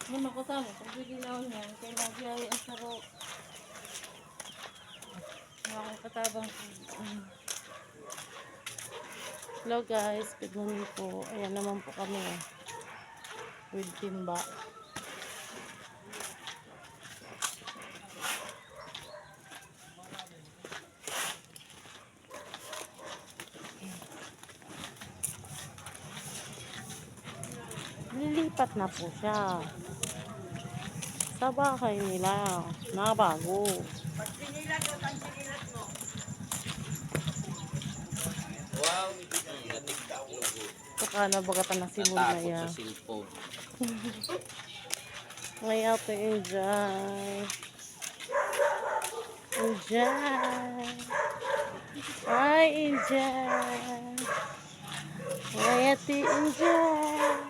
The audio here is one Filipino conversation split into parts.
Muna ko tamo, kung biginaw niyan, kay nagyay ang saro. Mga akong katabang. Hello guys, good morning po. Ayan naman po kami with timba. Lilipat na po siya sa bahay nila na bago. Saka na bagatan na simul na yan. May ate enjoy. Enjoy. Ay, enjoy. May ate enjoy.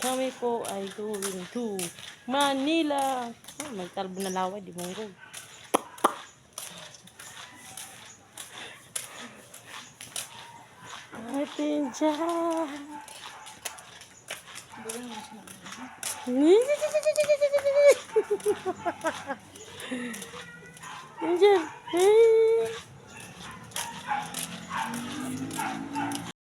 Kami po ay going to Manila. Oh, may talbo na laway, di mong ate enjoy. Angel.